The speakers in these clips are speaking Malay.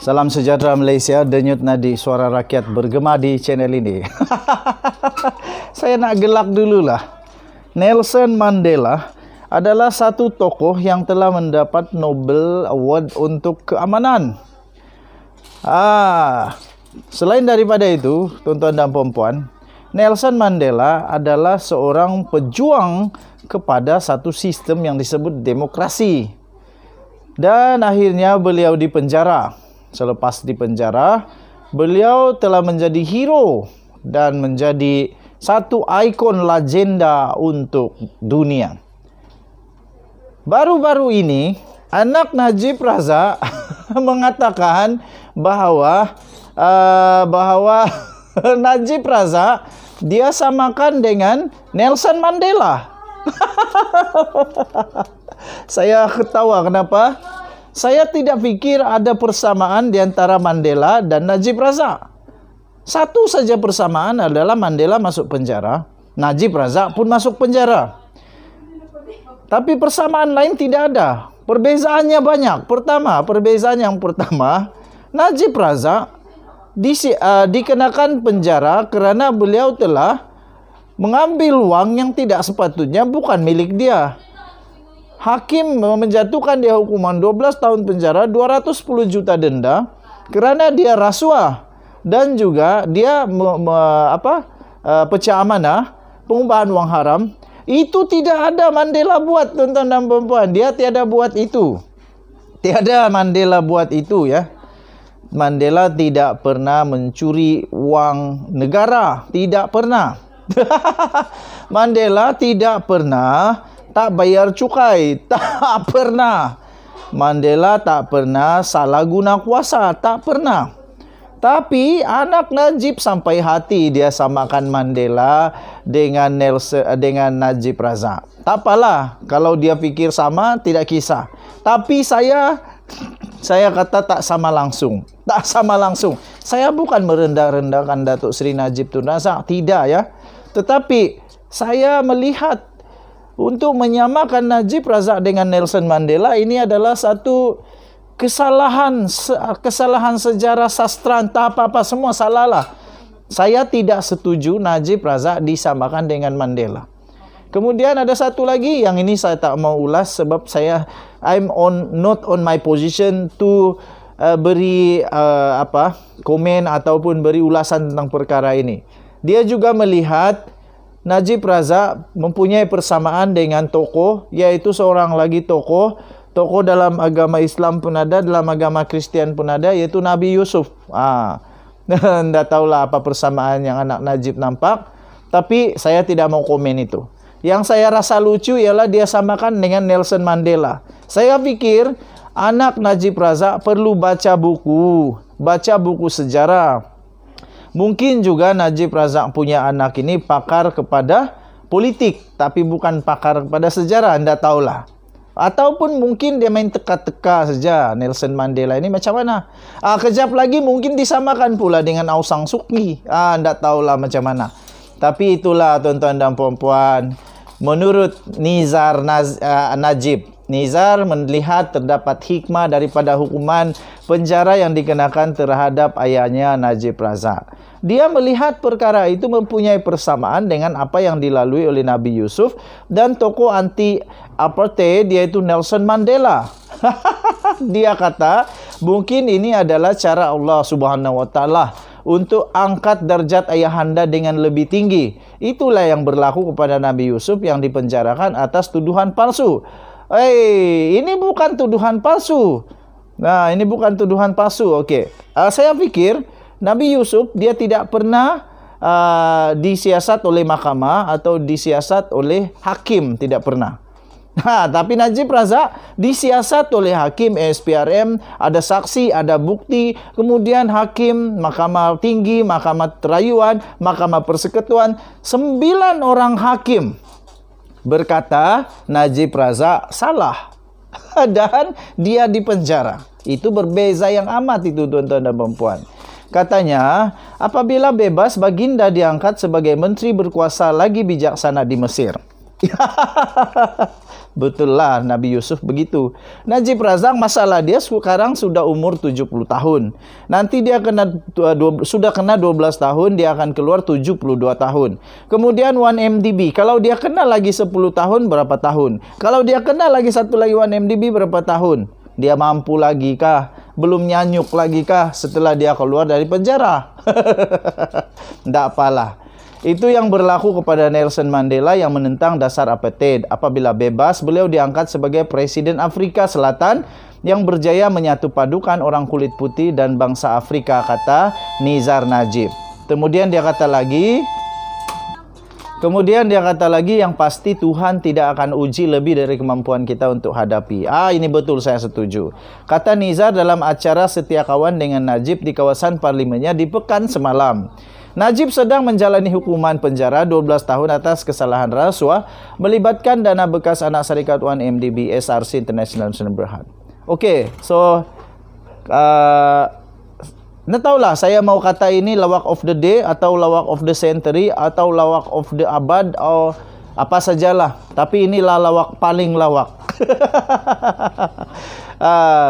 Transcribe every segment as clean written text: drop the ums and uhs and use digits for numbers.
Salam sejahtera Malaysia, denyut nadi suara rakyat bergema di channel ini. Saya nak gelak dululah. Nelson Mandela adalah satu tokoh yang telah mendapat Nobel Award untuk keamanan. Selain daripada itu, tuan-tuan dan puan-puan, Nelson Mandela adalah seorang pejuang kepada satu sistem yang disebut demokrasi. Dan akhirnya beliau dipenjara. Selepas dipenjara, beliau telah menjadi hero dan menjadi satu ikon legenda untuk dunia. Baru-baru ini, anak Najib Razak mengatakan bahwa Najib Razak dia samakan dengan Nelson Mandela. Saya ketawa, kenapa? Saya tidak fikir ada persamaan di antara Mandela dan Najib Razak. Satu saja persamaan adalah Mandela masuk penjara, Najib Razak pun masuk penjara. Tapi persamaan lain tidak ada. Perbezaannya banyak. Perbezaan yang pertama, Najib Razak dikenakan penjara kerana beliau telah mengambil wang yang tidak sepatutnya bukan milik dia. Hakim menjatuhkan dia hukuman 12 tahun penjara, 210 juta denda kerana dia rasuah dan juga dia pecah amanah, pengubahan wang haram. Itu tidak ada Mandela buat, tuan-tuan dan puan-puan. Dia tiada buat itu. Tiada Mandela buat itu, ya. Mandela tidak pernah mencuri wang negara, tidak pernah. Mandela tidak pernah tak bayar cukai, tak pernah. Mandela tak pernah salah guna kuasa, tak pernah. Tapi anak Najib sampai hati dia samakan Mandela dengan Najib Razak. Tak apalah, kalau dia fikir sama tidak kisah. Tapi saya kata tak sama langsung. Tak sama langsung. Saya bukan merendah-rendahkan Datuk Seri Najib Tun Razak, tidak, ya. Tetapi saya melihat untuk menyamakan Najib Razak dengan Nelson Mandela ini adalah satu kesalahan sejarah sastra, entah apa-apa, semua salahlah. Saya tidak setuju Najib Razak disamakan dengan Mandela. Kemudian ada satu lagi yang ini saya tak mau ulas sebab not on my position to beri komen ataupun beri ulasan tentang perkara ini. Dia juga melihat Najib Razak mempunyai persamaan dengan tokoh, yaitu seorang lagi tokoh dalam agama Islam pun ada, dalam agama Kristian pun ada, yaitu Nabi Yusuf. Anda tahulah apa persamaan yang anak Najib nampak, tapi saya tidak mau komen itu. Yang saya rasa lucu ialah dia samakan dengan Nelson Mandela. Saya pikir anak Najib Razak perlu baca buku sejarah. Mungkin juga Najib Razak punya anak ini pakar kepada politik, tapi bukan pakar kepada sejarah, anda tahulah. Ataupun mungkin dia main teka-teka saja. Nelson Mandela ini macam mana? Kejap lagi mungkin disamakan pula dengan Aung San Suu Kyi. Anda tahulah macam mana. Tapi itulah tuan-tuan dan puan-puan. Menurut Nizar Najib, Nizar melihat terdapat hikmah daripada hukuman penjara yang dikenakan terhadap ayahnya Najib Razak. Dia melihat perkara itu mempunyai persamaan dengan apa yang dilalui oleh Nabi Yusuf dan tokoh anti-apartheid yaitu Nelson Mandela. Dia kata mungkin ini adalah cara Allah Subhanahu Wa Taala untuk angkat darjat ayahanda dengan lebih tinggi. Itulah yang berlaku kepada Nabi Yusuf yang dipenjarakan atas tuduhan palsu. Ini bukan tuduhan palsu. Nah, ini bukan tuduhan palsu. Okey. Saya pikir Nabi Yusuf dia tidak pernah disiasat oleh mahkamah atau disiasat oleh hakim, tidak pernah. Tapi Najib Razak disiasat oleh hakim SPRM, ada saksi, ada bukti, kemudian hakim, mahkamah tinggi, mahkamah terayuan, mahkamah persekutuan, 9 orang hakim berkata Najib Razak salah dan dia dipenjara. Itu berbeza yang amat itu tuan-tuan dan puan-puan. Katanya, apabila bebas, Baginda diangkat sebagai menteri berkuasa lagi bijaksana di Mesir. Betul lah, Nabi Yusuf begitu. Najib Razak masalah dia sekarang sudah umur 70 tahun. Nanti dia sudah kena 12 tahun, dia akan keluar 72 tahun. Kemudian 1MDB, kalau dia kena lagi 10 tahun, berapa tahun? Kalau dia kena lagi satu lagi 1MDB, berapa tahun? Dia mampu lagi kah? Belum nyanyuk lagi kah setelah dia keluar dari penjara? Tidak apalah. Itu yang berlaku kepada Nelson Mandela yang menentang dasar apartheid. Apabila bebas, beliau diangkat sebagai Presiden Afrika Selatan yang berjaya menyatu padukan orang kulit putih dan bangsa Afrika, kata Nizar Najib. Kemudian dia kata lagi, yang pasti Tuhan tidak akan uji lebih dari kemampuan kita untuk hadapi. Ini betul, saya setuju. Kata Nizar dalam acara Setia Kawan dengan Najib di kawasan parlimennya di Pekan semalam. Najib sedang menjalani hukuman penjara 12 tahun atas kesalahan rasuah melibatkan dana bekas anak syarikat 1MDB SRC International Berhad. Okey, so Anda tahulah saya mau kata ini lawak of the day atau lawak of the century atau lawak of the abad atau apa sajalah. Tapi inilah lawak paling lawak.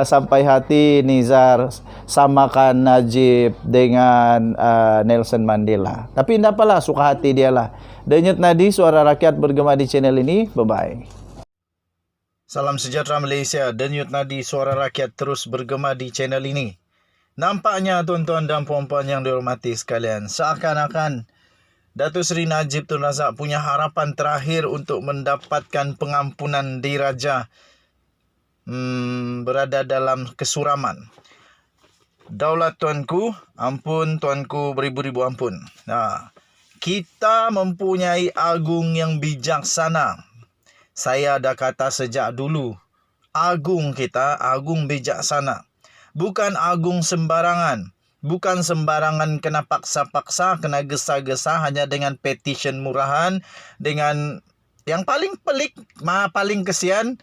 Sampai hati Nizar samakan Najib dengan Nelson Mandela. Tapi tidak apalah, suka hati dia lah. Denyut Nadi, suara rakyat bergema di channel ini. Bye-bye. Salam sejahtera Malaysia. Denyut Nadi, suara rakyat terus bergema di channel ini. Nampaknya tuan-tuan dan puan-puan yang dihormati sekalian, seakan-akan Datuk Seri Najib Tun Razak punya harapan terakhir untuk mendapatkan pengampunan diraja berada dalam kesuraman. Daulat tuanku, ampun tuanku, beribu-ribu ampun. Kita mempunyai agung yang bijaksana. Saya dah kata sejak dulu, agung kita, agung bijaksana. Bukan agung sembarangan. Bukan sembarangan kena paksa-paksa, kena gesa-gesa hanya dengan petition murahan. Dengan yang paling pelik, paling kesian,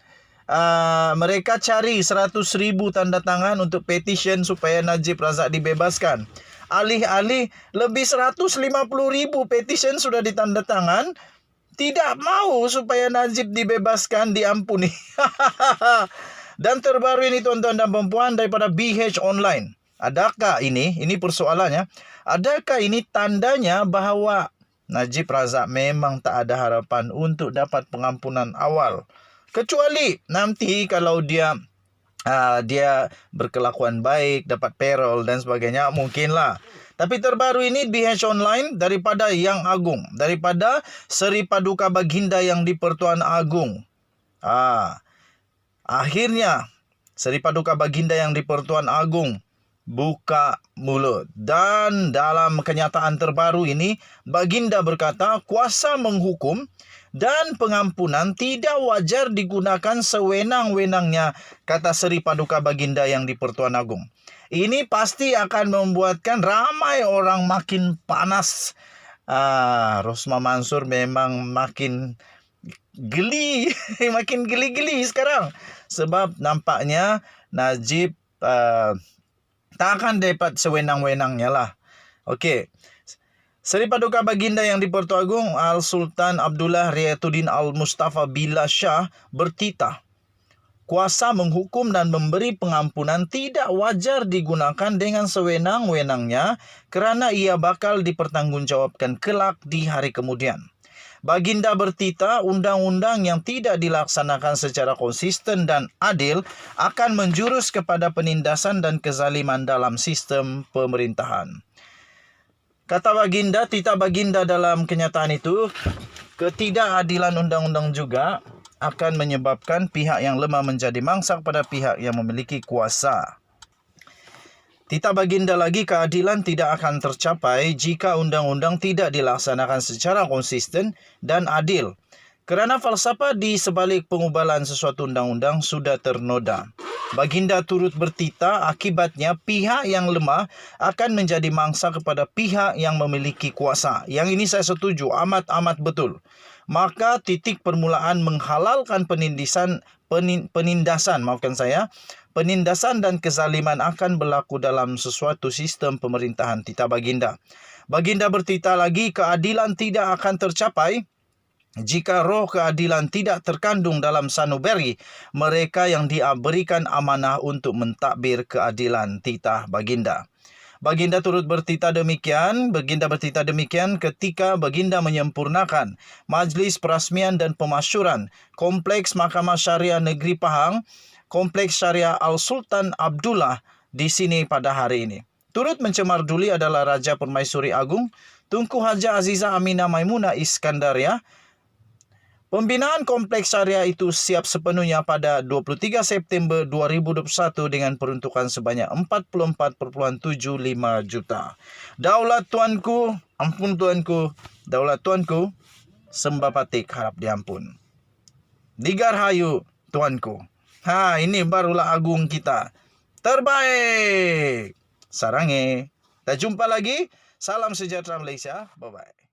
mereka cari 100,000 tanda tangan untuk petition supaya Najib Razak dibebaskan. Alih-alih lebih 150,000 petition sudah ditandatangan, tidak mau supaya Najib dibebaskan, diampuni. Dan terbaru ini tuan-tuan dan perempuan daripada BH Online. Adakah ini persoalannya, adakah ini tandanya bahawa Najib Razak memang tak ada harapan untuk dapat pengampunan awal? Kecuali nanti kalau dia berkelakuan baik, dapat parole dan sebagainya, mungkinlah. Tapi terbaru ini BH Online daripada Yang Agung, daripada Seri Paduka Baginda yang di-Pertuan Agong. Akhirnya Seri Paduka Baginda yang di-Pertuan Agong buka mulut. Dan dalam kenyataan terbaru ini, Baginda berkata kuasa menghukum dan pengampunan tidak wajar digunakan sewenang-wenangnya, kata Seri Paduka Baginda yang di-Pertuan Agong. Ini pasti akan membuatkan ramai orang makin panas. Rosmah Mansur memang makin geli, makin geli-geli sekarang. Sebab nampaknya Najib tak akan dapat sewenang-wenangnya lah. Okey. Seri Paduka Baginda yang di-Pertuan Agong Al-Sultan Abdullah Riayatuddin Al-Mustafa Billah Shah bertitah, kuasa menghukum dan memberi pengampunan tidak wajar digunakan dengan sewenang-wenangnya kerana ia bakal dipertanggungjawabkan kelak di hari kemudian. Baginda bertitah undang-undang yang tidak dilaksanakan secara konsisten dan adil akan menjurus kepada penindasan dan kezaliman dalam sistem pemerintahan. Kata Baginda, titah Baginda dalam kenyataan itu, ketidakadilan undang-undang juga akan menyebabkan pihak yang lemah menjadi mangsa kepada pihak yang memiliki kuasa. Titah Baginda lagi, keadilan tidak akan tercapai jika undang-undang tidak dilaksanakan secara konsisten dan adil. Kerana falsafah di sebalik pengubalan sesuatu undang-undang sudah ternoda. Baginda turut bertitah akibatnya pihak yang lemah akan menjadi mangsa kepada pihak yang memiliki kuasa. Yang ini saya setuju, amat-amat betul. Maka titik permulaan menghalalkan penindasan dan kezaliman akan berlaku dalam sesuatu sistem pemerintahan, titah Baginda. Baginda bertitah lagi, keadilan tidak akan tercapai Jika roh keadilan tidak terkandung dalam sanubari mereka yang diberikan amanah untuk mentadbir keadilan, titah Baginda. Baginda turut bertitah demikian, ketika Baginda menyempurnakan Majlis Perasmian dan Pemasyuran Kompleks Mahkamah Syariah Negeri Pahang, Kompleks Syariah Al-Sultan Abdullah di sini pada hari ini. Turut mencemar duli adalah Raja Permaisuri Agung Tunku Haja Azizah Aminah Maimunah Iskandaria. Pembinaan kompleks syariah itu siap sepenuhnya pada 23 September 2021 dengan peruntukan sebanyak 44,75 juta. Daulat tuanku, ampun tuanku, daulat tuanku, sembah patik harap diampun. Digarhayu tuanku. Ini barulah agung kita. Terbaik. Sarange. Kita jumpa lagi. Salam sejahtera Malaysia. Bye-bye.